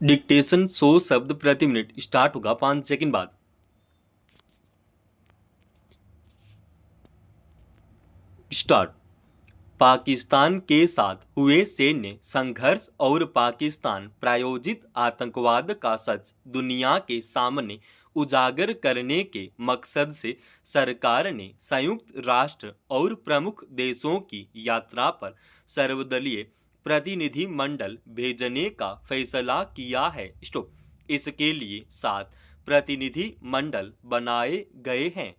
Dictation 100 शब्द प्रति minute start होगा 5 सेकंड बाद। स्टार्ट। पाकिस्तान के साथ हुए सैन्य संघर्ष और पाकिस्तान प्रायोजित आतंकवाद का सच दुनिया के सामने उजागर करने के मकसद से सरकार ने संयुक्त राष्ट्र और प्रमुख देशों की यात्रा पर सर्वदलीय प्रतिनिधिमंडल भेजने का फैसला किया है। स्टॉप। इसके लिए 7 प्रतिनिधिमंडल बनाए गए हैं,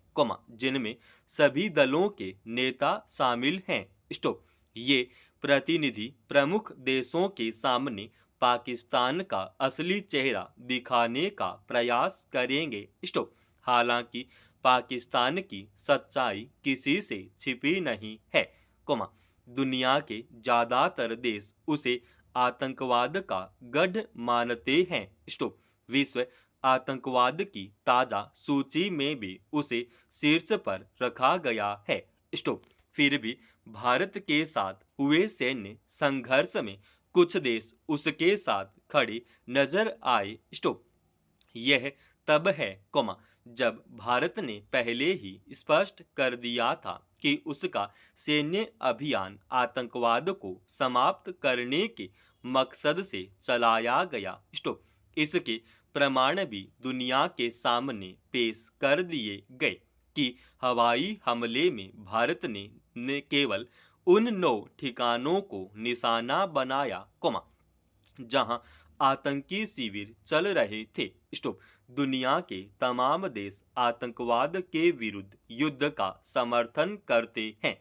जिनमें सभी दलों के नेता शामिल हैं। स्टॉप। ये प्रतिनिधि प्रमुख देशों के सामने पाकिस्तान का असली चेहरा दिखाने का प्रयास करेंगे। स्टॉप। हालांकि पाकिस्तान की सच्चाई किसी से छिपी नहीं है, दुनिया के ज्यादातर देश उसे आतंकवाद का गढ़ मानते हैं। स्टॉप। विश्व आतंकवाद की ताजा सूची में भी उसे शीर्ष पर रखा गया है। स्टॉप। फिर भी भारत के साथ हुए सैन्य संघर्ष में कुछ देश उसके साथ खड़े नजर आए। स्टॉप। यह तब है, जब भारत ने पहले ही स्पष्ट कर दिया था कि उसका सैन्य अभियान आतंकवाद को समाप्त करने के मकसद से चलाया गया। स्टॉप। इसके प्रमाण भी दुनिया के सामने पेश कर दिए गए कि हवाई हमले में भारत ने केवल उन 9 ठिकानों को निशाना बनाया, जहां आतंकी शिविर चल रहे थे। स्टॉप। दुनिया के तमाम देश आतंकवाद के विरुद्ध युद्ध का समर्थन करते हैं,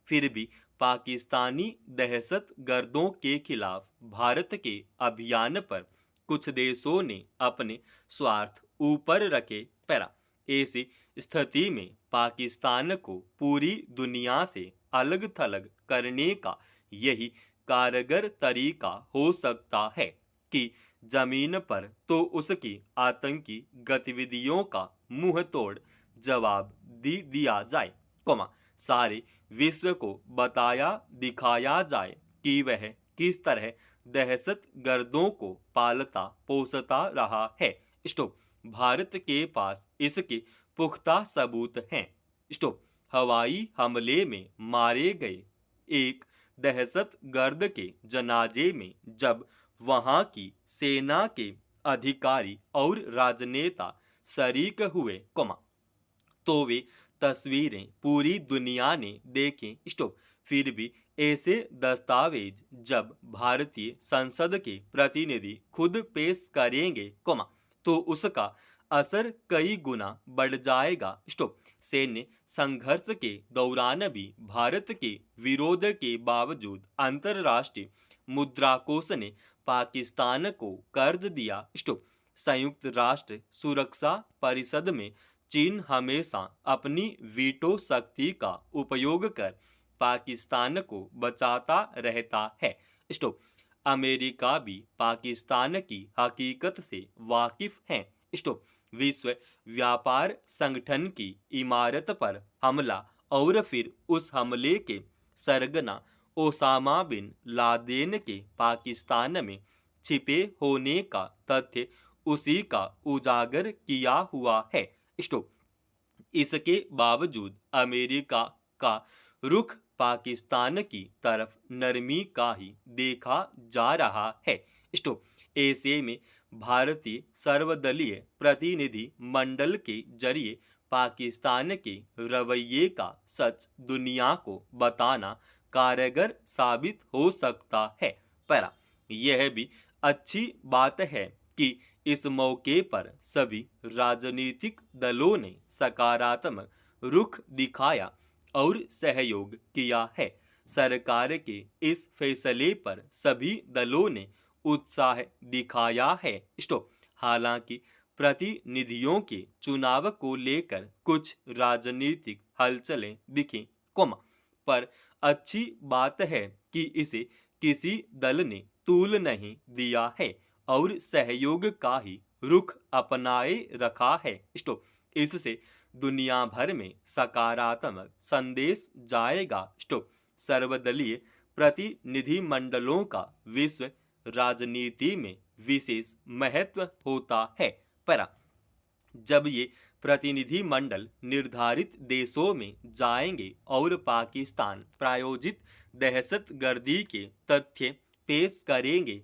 फिर भी पाकिस्तानी दहशत गर्दों के खिलाफ भारत के अभियान पर कुछ देशों ने अपने स्वार्थ ऊपर रखे। पैरा। ऐसी स्थिति में पाकिस्तान को पूरी दुनिया से अलग थलग करने का यही कारगर तरीका हो सकता है कि जमीन पर तो उसकी आतंकी गतिविधियों का मुंह तोड़ जवाब दिया जाए, सारे विश्व को बताया दिखाया जाए कि वह किस तरह दहशत गर्दों को पालता पोसता रहा है। स्टॉप। भारत के पास इसके पुख्ता सबूत हैं। स्टॉप। हवाई हमले में मारे गए एक दहशत गर्द के जनाजे में जब वहां की सेना के अधिकारी और राजनेता शरीक हुए, तो वे तस्वीरें पूरी दुनिया ने देखें। स्टॉप। फिर भी ऐसे दस्तावेज जब भारतीय संसद के प्रतिनिधि खुद पेश करेंगे, तो उसका असर कई गुना बढ़ जाएगा। स्टॉप। सैन्य संघर्ष के दौरान भी भारत के विरोध के बावजूद अंतर्राष्ट्रीय मुद्रा कोष ने पाकिस्तान को कर्ज दिया। स्टॉप। संयुक्त राष्ट्र सुरक्षा परिषद में चीन हमेशा अपनी वीटो शक्ति का उपयोग कर पाकिस्तान को बचाता रहता है। स्टॉप। अमेरिका भी पाकिस्तान की हकीकत से वाकिफ हैं। स्टॉप। विश्व व्यापार संगठन की इमारत पर हमला और फिर उस हमले के सरगना ओसामा बिन लादेन के पाकिस्तान में छिपे होने का तथ्य उसी का उजागर किया हुआ है। स्टॉप। इसके बावजूद अमेरिका का रुख पाकिस्तान की तरफ नरमी का ही देखा जा रहा है। स्टॉप। ऐसे में भारतीय सर्वदलीय प्रतिनिधि मंडल के जरिए पाकिस्तान के रवैये का सच दुनिया को बताना कारगर साबित हो सकता है। पैरा। यह भी अच्छी बात है कि इस मौके पर सभी राजनीतिक दलों ने सकारात्मक रुख दिखाया और सहयोग किया है। सरकार के इस फैसले पर सभी दलों ने उत्साह दिखाया है। स्टॉप। हालांकि प्रतिनिधियों के चुनाव को लेकर कुछ राजनीतिक हलचलें दिखीं, पर अच्छी बात है कि इसे किसी दल ने तूल नहीं दिया है और सहयोग का ही रुख अपनाए रखा है। स्टॉप। इससे दुनिया भर में सकारात्मक संदेश जाएगा। स्टॉप। सर्वदलीय प्रतिनिधिमंडलों का विश्व राजनीति में विशेष महत्व होता है। पर जब ये प्रतिनिधिमंडल निर्धारित देशों में जाएंगे और पाकिस्तान प्रायोजित दहशतगर्दी के तथ्य पेश करेंगे,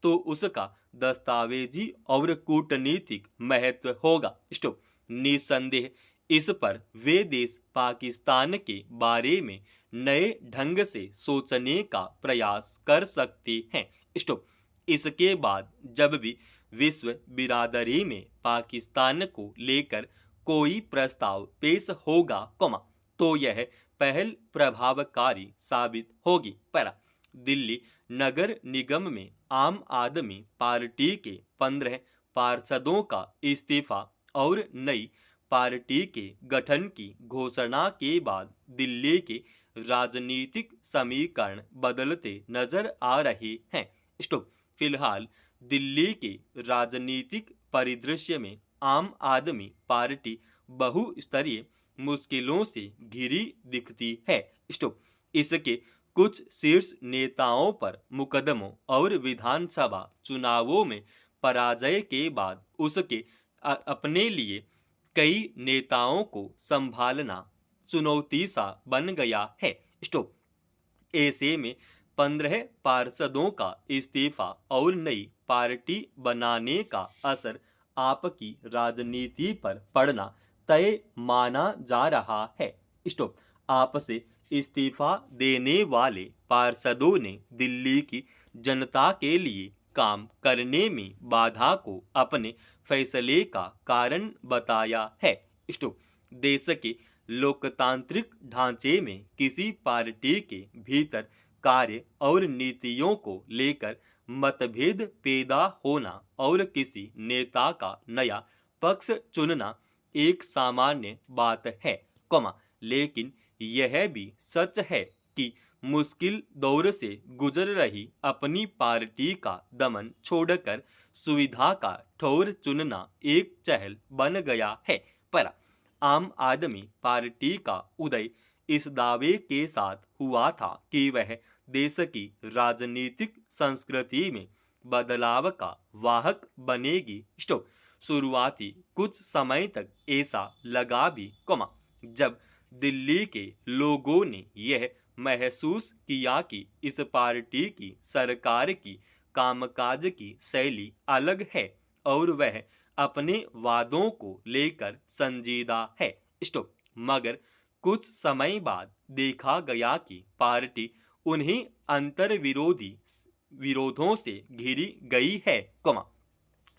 तो उसका दस्तावेजी और कूटनीतिक महत्व होगा। स्टॉप। निसंदेह इस पर वे देश पाकिस्तान के बारे में नए ढंग से सोचने का प्रयास कर सकते हैं। स्टॉप। इसके बाद जब भी विश्व बिरादरी में पाकिस्तान को लेकर कोई प्रस्ताव पेश होगा, तो यह पहल प्रभावकारी साबित होगी। पर दिल्ली नगर निगम में आम आदमी पार्टी के 15 पार्षदों का इस्तीफा और नई पार्टी के गठन की घोषणा के बाद दिल्ली के राजनीतिक समीकरण बदलते नजर आ रहे हैं। स्टॉप। फिलहाल दिल्ली के राजनीतिक परिदृश्य में आम आदमी पार्टी बहुस्तरीय मुश्किलों से घिरी दिखती है। स्टॉप। इसके कुछ शीर्ष नेताओं पर मुकदमों और विधानसभा चुनावों में पराजय के बाद उसके अपने लिए कई नेताओं को संभालना चुनौती सा बन गया है। स्टॉप। ऐसे में 15 पार्षदों का इस्तीफा और नई पार्टी बनाने का असर आपकी राजनीति पर पड़ना तय माना जा रहा है। स्टॉप। आपसे इस्तीफा देने वाले पार्षदों ने दिल्ली की जनता के लिए काम करने में बाधा को अपने फैसले का कारण बताया है। स्टॉप। देश के लोकतांत्रिक ढांचे में किसी पार्टी के भीतर कार्य और नीतियों को लेकर मतभेद पैदा होना और किसी नेता का नया पक्ष चुनना एक सामान्य बात है, लेकिन यह भी सच है कि मुश्किल दौर से गुजर रही अपनी पार्टी का दमन छोड़कर सुविधा का ठौर चुनना एक चहल बन गया है। पर आम आदमी पार्टी का उदय इस दावे के साथ हुआ था कि वह देश की राजनीतिक संस्कृति में बदलाव का वाहक बनेगी। स्टॉप। शुरुआती कुछ समय तक ऐसा लगा भी, जब दिल्ली के लोगों ने यह महसूस किया कि इस पार्टी की सरकार की कामकाज की शैली अलग है और वह अपने वादों को लेकर संजीदा है। स्टॉप। मगर कुछ समय बाद देखा गया कि पार्टी उन्हीं अंतर विरोधों से घिरी गई है,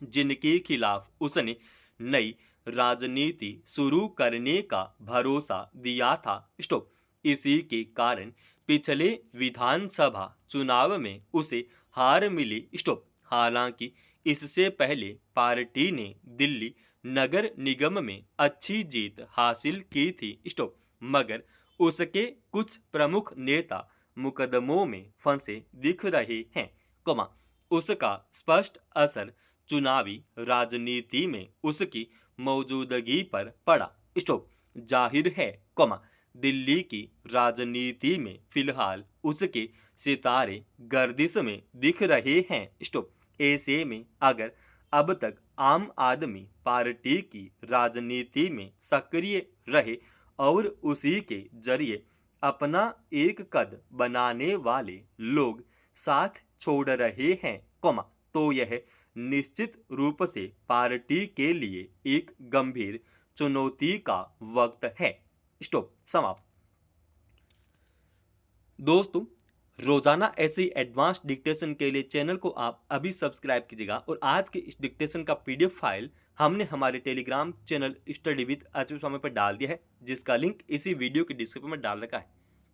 जिनके खिलाफ उसने नई राजनीति शुरू करने का भरोसा दिया था। स्टॉप। इसी के कारण पिछले विधानसभा चुनाव में उसे हार मिली। स्टॉप। हालांकि इससे पहले पार्टी ने दिल्ली नगर निगम में अच्छी जीत हासिल की थी। स्टॉप। मगर उसके कुछ प्रमुख नेता मुकदमों में फंसे दिख रहे हैं, उसका स्पष्ट असर चुनावी राजनीति में उसकी मौजूदगी पर पड़ा। स्टॉप। जाहिर है, दिल्ली की राजनीति में फिलहाल उसके सितारे गर्दिश में दिख रहे हैं। स्टॉप। ऐसे में अगर अब तक आम आदमी पार्टी की राजनीति में सक्रिय रहे और उसी के जरिए अपना एक कद बनाने वाले लोग साथ छोड़ रहे हैं, तो यह निश्चित रूप से पार्टी के लिए एक गंभीर चुनौती का वक्त है। स्टॉप। समाप्त। दोस्तों, रोजाना ऐसे एडवांस डिक्टेशन के लिए चैनल को आप अभी सब्सक्राइब कीजिएगा और आज के इस डिक्टेशन का पीडीएफ फाइल हमने हमारे Telegram channel study with Achyut Swami पर डाल दिया है, जिसका लिंक इसी वीडियो के डिस्क्रिप्शन में डाल रखा है।